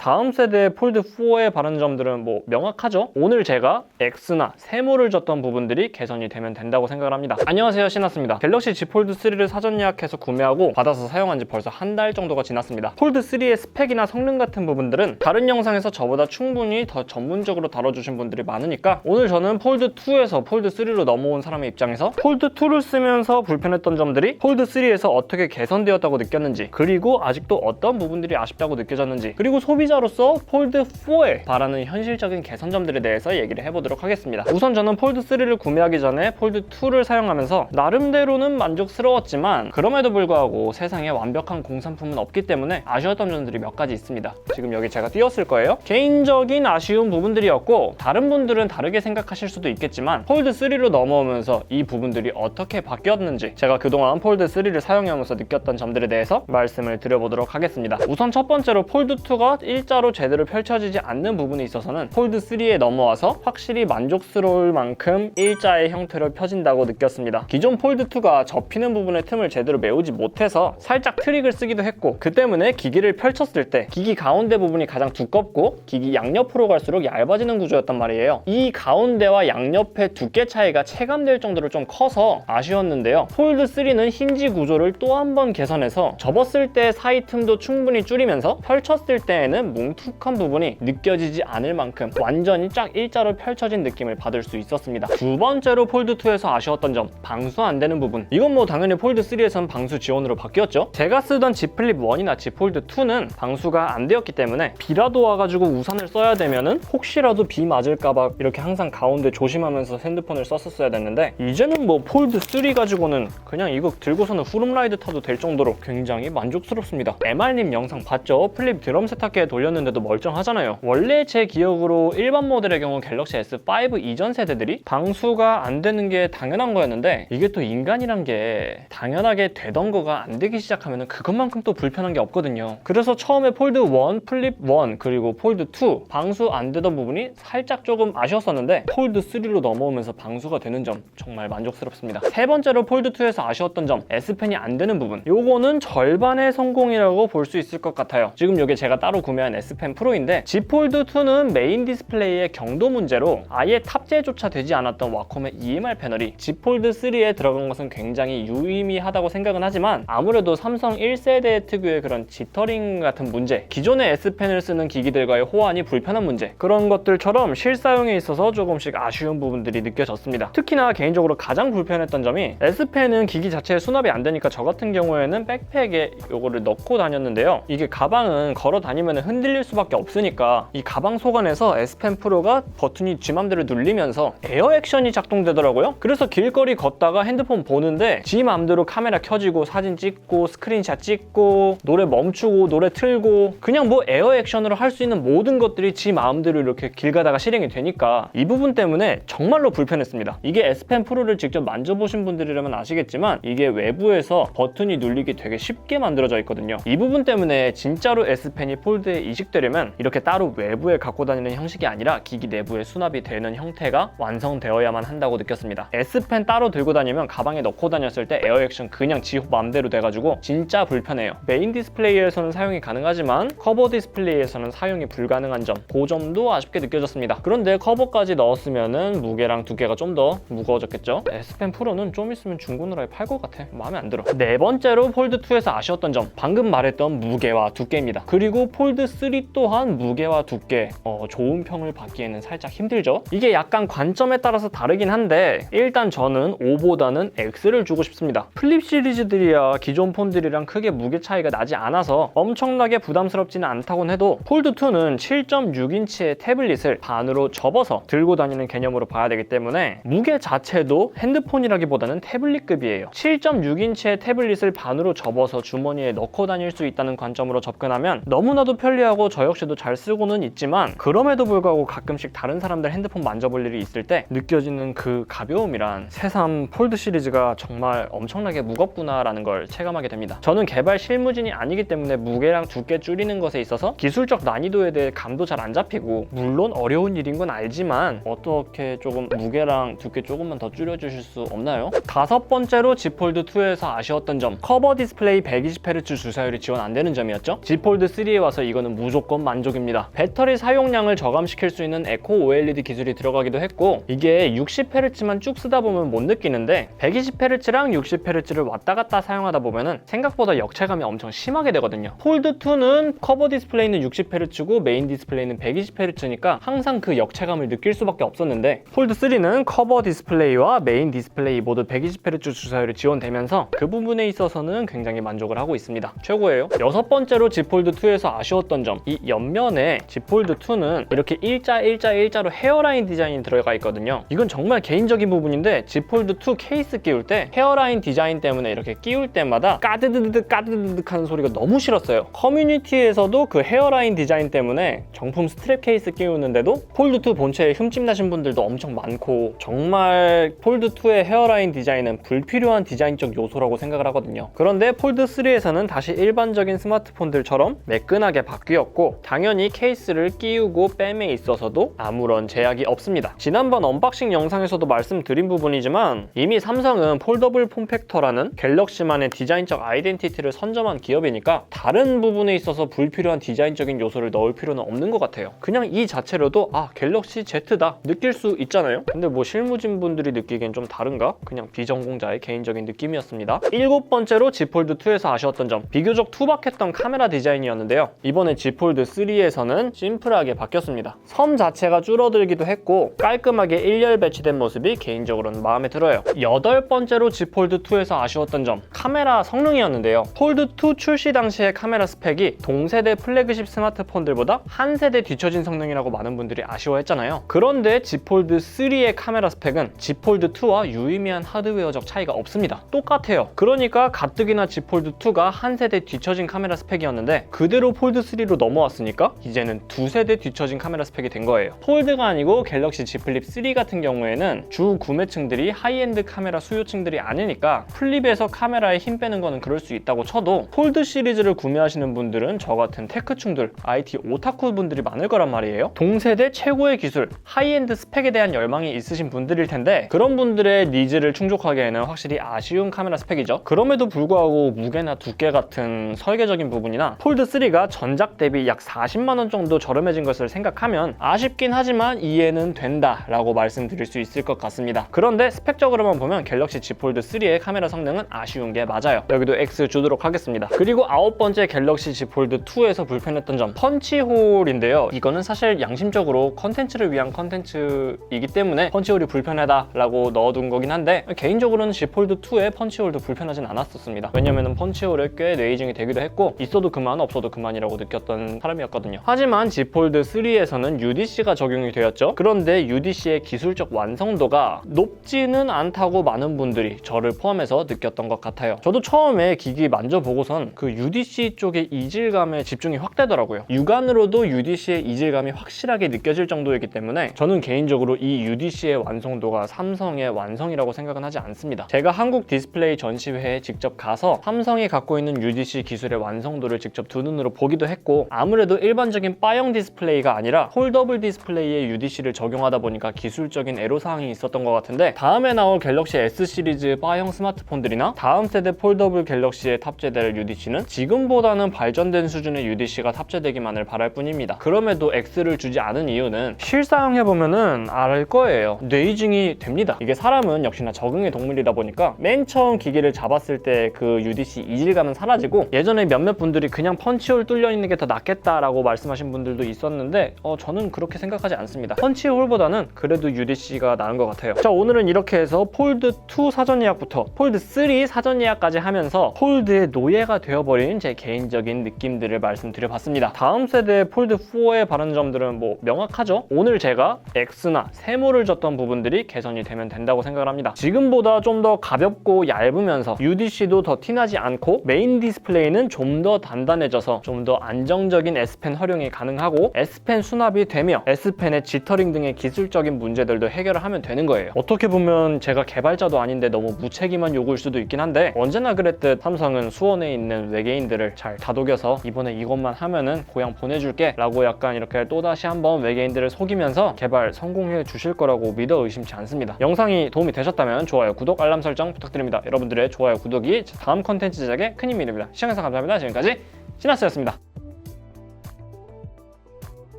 다음 세대 폴드 4에 바른 점들은 뭐 명확하죠? 오늘 제가 X나 세모를 줬던 부분들이 개선이 되면 된다고 생각을 합니다. 안녕하세요, 신하스입니다. 갤럭시 Z 폴드 3를 사전 예약해서 구매하고 받아서 사용한 지 벌써 한 달 정도가 지났습니다. 폴드 3의 스펙이나 성능 같은 부분들은 다른 영상에서 저보다 충분히 더 전문적으로 다뤄주신 분들이 많으니까 오늘 저는 폴드 2에서 폴드 3로 넘어온 사람의 입장에서 폴드 2를 쓰면서 불편했던 점들이 폴드 3에서 어떻게 개선되었다고 느꼈는지, 그리고 아직도 어떤 부분들이 아쉽다고 느껴졌는지, 그리고 소비자로서 폴드 4에 바라는 현실적인 개선점들에 대해서 얘기를 해보도록 하겠습니다. 우선 저는 폴드 3를 구매하기 전에 폴드 2를 사용하면서 나름대로는 만족스러웠지만 그럼에도 불구하고 세상에 완벽한 공산품은 없기 때문에 아쉬웠던 점들이 몇 가지 있습니다. 지금 여기 제가 띄웠을 거예요. 개인적인 아쉬운 부분들이었고, 다른 분들은 다르게 생각하실 수도 있겠지만 폴드 3로 넘어오면서 이 부분들이 어떻게 바뀌었는지, 제가 그동안 폴드 3를 사용하면서 느꼈던 점들에 대해서 말씀을 드려보도록 하겠습니다. 우선 첫 번째로 폴드 2가 일자로 제대로 펼쳐지지 않는 부분에 있어서는 폴드 3에 넘어와서 확실히 만족스러울 만큼 일자의 형태로 펴진다고 느꼈습니다. 기존 폴드 2가 접히는 부분의 틈을 제대로 메우지 못해서 살짝 트릭을 쓰기도 했고, 그 때문에 기기를 펼쳤을 때 기기 가운데 부분이 가장 두껍고 기기 양옆으로 갈수록 얇아지는 구조였단 말이에요. 이 가운데와 양옆의 두께 차이가 체감될 정도로 좀 커서 아쉬웠는데요. 폴드 3는 힌지 구조를 또 한 번 개선해서 접었을 때 사이 틈도 충분히 줄이면서 펼쳤을 때에는 뭉툭한 부분이 느껴지지 않을 만큼 완전히 쫙 일자로 펼쳐진 느낌을 받을 수 있었습니다. 두 번째로 폴드 2에서 아쉬웠던 점, 방수 안 되는 부분. 이건 뭐 당연히 폴드 3에선 방수 지원으로 바뀌었죠. 제가 쓰던 Z 플립 1이나 Z 폴드 2는 방수가 안 되었기 때문에 비라도 와가지고 우산을 써야 되면은 혹시라도 비 맞을까봐 이렇게 항상 가운데 조심하면서 핸드폰을 썼었어야 됐는데, 이제는 뭐 폴드 3 가지고는 그냥 이거 들고서는 후룸라이드 타도 될 정도로 굉장히 만족스럽습니다. MR님 영상 봤죠? 플립 드럼 세탁기에 돌렸는데도 멀쩡하잖아요. 원래 제 기억으로 일반 모델의 경우 갤럭시 S5 이전 세대들이 방수가 안 되는 게 당연한 거였는데, 이게 또 인간이란 게 당연하게 되던 거가 안 되기 시작하면 그것만큼 또 불편한 게 없거든요. 그래서 처음에 폴드 1, 플립 1, 그리고 폴드 2 방수 안 되던 부분이 살짝 조금 아쉬웠었는데 폴드 3로 넘어오면서 방수가 되는 점 정말 만족스럽습니다. 세 번째로 폴드 2에서 아쉬웠던 점, S펜이 안 되는 부분. 요거는 절반의 성공이라고 볼 수 있을 것 같아요. 지금 요게 제가 따로 구매한 S펜 프로인데, Z 폴드 2는 메인 디스플레이의 경도 문제로 아예 탑재조차 되지 않았던 와콤의 EMR 패널이 Z 폴드 3에 들어간 것은 굉장히 유의미하다고 생각은 하지만, 아무래도 삼성 1세대 특유의 그런 지터링 같은 문제, 기존의 S펜을 쓰는 기기들과의 호환이 불편한 문제, 그런 것들처럼 실사용에 있어서 조금씩 아쉬운 부분들이 느껴졌습니다. 특히나 개인적으로 가장 불편했던 점이, S펜은 기기 자체에 수납이 안 되니까 저 같은 경우에는 백팩에 요거를 넣고 다녔는데요. 이게 가방은 걸어 다니면 흔들릴 수밖에 없으니까 이 가방 속안에서 S펜 프로가 버튼이 지 맘대로 눌리면서 에어 액션이 작동되더라고요. 그래서 길거리 걷다가 핸드폰 보는데 지 맘대로 카메라 켜지고 사진 찍고 스크린샷 찍고 노래 멈추고 노래 틀고, 그냥 뭐 에어 액션으로 할 수 있는 모든 것들이 지 마음대로 이렇게 길 가다가 실행이 되니까 이 부분 때문에 정말로 불편했습니다. 이게 S펜 프로를 직접 만져보신 분들이라면 아시겠지만 이게 외부에서 버튼이 눌리기 되게 쉽게 만들어져 있거든요. 이 부분 때문에 진짜로 S펜이 폴드에 이식되려면 이렇게 따로 외부에 갖고 다니는 형식이 아니라 기기 내부에 수납이 되는 형태가 완성되어야만 한다고 느꼈습니다. S펜 따로 들고 다니면 가방에 넣고 다녔을 때 에어 액션 그냥 지 맘대로 돼가지고 진짜 불편해요. 메인 디스플레이에서는 사용이 가능하지만 커버 디스플레이에서는 사용이 불가능한 점, 그 점도 아쉽게 느껴졌습니다. 그런데 커버까지 넣었으면은 무게랑 두께가 좀 더 무거워졌겠죠? S펜 프로는 좀 있으면 중고나라에 팔 것 같아. 마음에 안 들어. 네 번째로 폴드 2에서 아쉬웠던 점, 방금 말했던 무게와 두께입니다. 그리고 폴드 3 또한 무게와 두께 좋은 평을 받기에는 살짝 힘들죠? 이게 약간 관점에 따라서 다르긴 한데, 일단 저는 5보다는 X를 주고 싶습니다. 플립 시리즈들이야 기존 폰들이랑 크게 무게 차이가 나지 않아서 엄청나게 부담스럽지는 않다곤 해도, 폴드 2는 7.6인치의 태블릿을 반으로 접어서 들고 다니는 개념으로 봐야 되기 때문에 무게 자체도 핸드폰이라기보다는 태블릿급이에요. 7.6인치의 태블릿을 반으로 접어서 주머니에 넣고 다닐 수 있다는 관점으로 접근하면 너무나도 편리하고 저 역시도 잘 쓰고는 있지만, 그럼에도 불구하고 가끔씩 다른 사람들 핸드폰 만져볼 일이 있을 때 느껴지는 그 가벼움이란, 새삼 폴드 시리즈가 정말 엄청나게 무겁구나 라는 걸 체감하게 됩니다. 저는 개발 실무진이 아니기 때문에 무게랑 두께 줄이는 것에 있어서 기술적 난이도에 대해 감도 잘 안 잡히고, 물론 어려운 일인 건 알지만 어떻게 조금 무게랑 두께 조금만 더 줄여주실 수 없나요? 다섯 번째로 Z 폴드 2에서 아쉬웠던 점, 커버 디스플레이 120Hz 주사율이 지원 안 되는 점이었죠. Z 폴드 3에 와서 이거는 저는 무조건 만족입니다. 배터리 사용량을 저감시킬 수 있는 에코 OLED 기술이 들어가기도 했고, 이게 60Hz만 쭉 쓰다 보면 못 느끼는데 120Hz랑 60Hz를 왔다 갔다 사용하다 보면은 생각보다 역체감이 엄청 심하게 되거든요. 폴드2는 커버 디스플레이는 60Hz고 메인 디스플레이는 120Hz니까 항상 그 역체감을 느낄 수밖에 없었는데, 폴드3는 커버 디스플레이와 메인 디스플레이 모두 120Hz 주사율이 지원되면서 그 부분에 있어서는 굉장히 만족을 하고 있습니다. 최고예요. 여섯 번째로 Z 폴드2에서 아쉬웠던 점, 이 옆면에 Z 폴드2는 이렇게 일자로 헤어라인 디자인이 들어가 있거든요. 이건 정말 개인적인 부분인데 Z 폴드2 케이스 끼울 때 헤어라인 디자인 때문에 이렇게 끼울 때마다 까드드득 하는 소리가 너무 싫었어요. 커뮤니티에서도 그 헤어라인 디자인 때문에 정품 스트랩 케이스 끼우는데도 폴드2 본체에 흠집 나신 분들도 엄청 많고, 정말 폴드2의 헤어라인 디자인은 불필요한 디자인적 요소라고 생각을 하거든요. 그런데 폴드3에서는 다시 일반적인 스마트폰들처럼 매끈하게 바뀌었고, 당연히 케이스를 끼우고 뺨에 있어서도 아무런 제약이 없습니다. 지난번 언박싱 영상에서도 말씀드린 부분이지만 이미 삼성은 폴더블 폼팩터라는 갤럭시만의 디자인적 아이덴티티를 선점한 기업이니까 다른 부분에 있어서 불필요한 디자인적인 요소를 넣을 필요는 없는 것 같아요. 그냥 이 자체로도 갤럭시 Z다 느낄 수 있잖아요. 근데 뭐 실무진 분들이 느끼기엔 좀 다른가? 그냥 비전공자의 개인적인 느낌이었습니다. 일곱 번째로 Z 폴드2에서 아쉬웠던 점, 비교적 투박했던 카메라 디자인이었는데요. 이번에 Z 폴드3에서는 심플하게 바뀌었습니다. 섬 자체가 줄어들기도 했고 깔끔하게 일렬 배치된 모습이 개인적으로는 마음에 들어요. 여덟 번째로 Z 폴드2에서 아쉬웠던 점, 카메라 성능이었는데요. 폴드2 출시 당시의 카메라 스펙이 동세대 플래그십 스마트폰들보다 한 세대 뒤처진 성능이라고 많은 분들이 아쉬워했잖아요. 그런데 Z 폴드3의 카메라 스펙은 Z 폴드2와 유의미한 하드웨어적 차이가 없습니다. 똑같아요. 그러니까 가뜩이나 Z 폴드2가 한 세대 뒤처진 카메라 스펙이었는데 그대로 폴드3로 넘어왔으니까 이제는 두 세대 뒤처진 카메라 스펙이 된 거예요. 폴드가 아니고 갤럭시 Z 플립 3 같은 경우에는 주 구매층들이 하이엔드 카메라 수요층들이 아니니까 플립에서 카메라에 힘 빼는 거는 그럴 수 있다고 쳐도, 폴드 시리즈를 구매하시는 분들은 저 같은 테크충들, IT 오타쿠 분들이 많을 거란 말이에요. 동세대 최고의 기술, 하이엔드 스펙에 대한 열망이 있으신 분들일 텐데 그런 분들의 니즈를 충족하기에는 확실히 아쉬운 카메라 스펙이죠. 그럼에도 불구하고 무게나 두께 같은 설계적인 부분이나 폴드3가 전작 대비 약 40만원 정도 저렴해진 것을 생각하면 아쉽긴 하지만 이해는 된다 라고 말씀드릴 수 있을 것 같습니다. 그런데 스펙적으로만 보면 갤럭시 Z 폴드3의 카메라 성능은 아쉬운 게 맞아요. 여기도 X 주도록 하겠습니다. 그리고 아홉 번째 갤럭시 Z 폴드2에서 불편했던 점, 펀치홀인데요. 이거는 사실 양심적으로 컨텐츠를 위한 컨텐츠이기 때문에 펀치홀이 불편하다 라고 넣어둔 거긴 한데, 개인적으로는 Z 폴드2의 펀치홀도 불편하진 않았었습니다. 왜냐면 펀치홀에 꽤 뇌이징이 되기도 했고 있어도 그만 없어도 그만이라고 느꼈던 사람이었거든요. 하지만 Z 폴드3에서는 UDC가 적용이 되었죠. 그런데 UDC의 기술적 완성도가 높지는 않다고 많은 분들이 저를 포함해서 느꼈던 것 같아요. 저도 처음에 기기 만져보고선 그 UDC 쪽의 이질감에 집중이 확 되더라고요. 육안으로도 UDC의 이질감이 확실하게 느껴질 정도이기 때문에 저는 개인적으로 이 UDC의 완성도가 삼성의 완성이라고 생각은 하지 않습니다. 제가 한국 디스플레이 전시회에 직접 가서 삼성이 갖고 있는 UDC 기술의 완성도를 직접 두 눈으로 보기도 했고, 아무래도 일반적인 바형 디스플레이가 아니라 폴더블 디스플레이에 UDC를 적용하다 보니까 기술적인 애로사항이 있었던 것 같은데, 다음에 나올 갤럭시 S 시리즈 바형 스마트폰들이나 다음 세대 폴더블 갤럭시에 탑재될 UDC는 지금보다는 발전된 수준의 UDC가 탑재되기만을 바랄 뿐입니다. 그럼에도 X를 주지 않은 이유는 실사용해보면은 알 거예요. 뇌이징이 됩니다. 이게 사람은 역시나 적응의 동물이다 보니까 맨 처음 기기를 잡았을 때 그 UDC 이질감은 사라지고, 예전에 몇몇 분들이 그냥 펀치홀 뚫려 있는 게 더 낫겠다라고 말씀하신 분들도 있었는데 저는 그렇게 생각하지 않습니다. 펀치홀보다는 그래도 UDC가 나은 것 같아요. 자, 오늘은 이렇게 해서 폴드2 사전 예약부터 폴드3 사전 예약까지 하면서 폴드의 노예가 되어버린 제 개인적인 느낌들을 말씀드려봤습니다. 다음 세대 폴드4에 바른 점들은 뭐 명확하죠? 오늘 제가 X나 세모를 줬던 부분들이 개선이 되면 된다고 생각을 합니다. 지금보다 좀 더 가볍고 얇으면서 UDC도 더 티나지 않고 메인 디스플레이는 좀 더 단단해져서 좀 더 안정적인 S펜 활용이 가능하고 S펜 수납이 되며 S펜의 지터링 등의 기술적인 문제들도 해결을 하면 되는 거예요. 어떻게 보면 제가 개발자도 아닌데 너무 무책임한 요구일 수도 있긴 한데, 언제나 그랬듯 삼성은 수원에 있는 외계인들을 잘 다독여서 이번에 이것만 하면은 고향 보내줄게 라고 약간 이렇게 또다시 한번 외계인들을 속이면서 개발 성공해 주실 거라고 믿어 의심치 않습니다. 영상이 도움이 되셨다면 좋아요, 구독, 알람 설정 부탁드립니다. 여러분들의 좋아요, 구독이 다음 컨텐츠 제작에 큰 힘이 됩니다. 시청해주셔서 감사합니다. 지금까지 신하스였습니다.